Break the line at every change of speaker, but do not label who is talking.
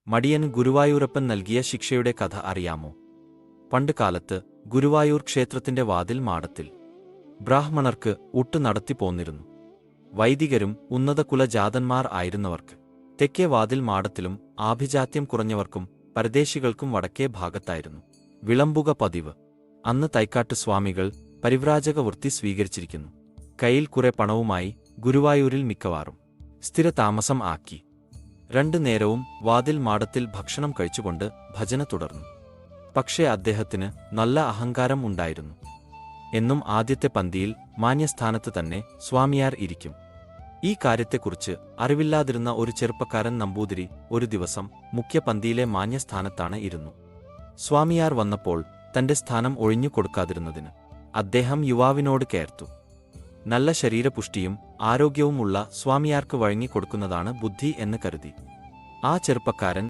മടിയന് ഗുരുവായൂരപ്പൻ നൽകിയ ശിക്ഷയുടെ കഥ അറിയാമോ? പണ്ട് കാലത്ത് ഗുരുവായൂർ ക്ഷേത്രത്തിന്റെ വാതിൽ മാടത്തിൽ ബ്രാഹ്മണർക്ക് ഊട്ട് നടത്തി പോന്നിരുന്നു. വൈദികരും ഉന്നതകുലജാതന്മാർ ആയിരുന്നവർക്ക് തെക്കേ വാതിൽ മാടത്തിലും ആഭിജാത്യം കുറഞ്ഞവർക്കും പരദേശികൾക്കും വടക്കേ ഭാഗത്തായിരുന്നു വിളമ്പുക പതിവ്. അന്ന് തൈക്കാട്ട് സ്വാമികൾ പരിവ്രാജക വൃത്തി സ്വീകരിച്ചിരിക്കുന്നു. കയ്യിൽ കുറെ പണവുമായി ഗുരുവായൂരിൽ മിക്കവാറും സ്ഥിരതാമസം ആക്കി. 2 നേരവും വാതിൽ മാടത്തിൽ ഭക്ഷണം കഴിച്ചുകൊണ്ട് ഭജന തുടർന്നു. പക്ഷേ അദ്ദേഹത്തിന് നല്ല അഹങ്കാരം ഉണ്ടായിരുന്നു. എന്നും ആദ്യത്തെ പന്തിയിൽ മാന്യസ്ഥാനത്ത് തന്നെ സ്വാമിയാർ ഇരിക്കും. ഈ കാര്യത്തെക്കുറിച്ച് അറിവില്ലാതിരുന്ന ഒരു ചെറുപ്പക്കാരൻ നമ്പൂതിരി ഒരു ദിവസം മുഖ്യപന്തിയിലെ മാന്യസ്ഥാനത്താണ് ഇരുന്നു. സ്വാമിയാർ വന്നപ്പോൾ തന്റെ സ്ഥാനം ഒഴിഞ്ഞു കൊടുക്കാതിരുന്നതിന് അദ്ദേഹം യുവാവിനോട് കേർത്തു. നല്ല ശരീരപുഷ്ടിയും ആരോഗ്യവുമുള്ള സ്വാമിയാർക്ക് വഴങ്ങിക്കൊടുക്കുന്നതാണ് ബുദ്ധി എന്ന് കരുതി ആ ചെറുപ്പക്കാരൻ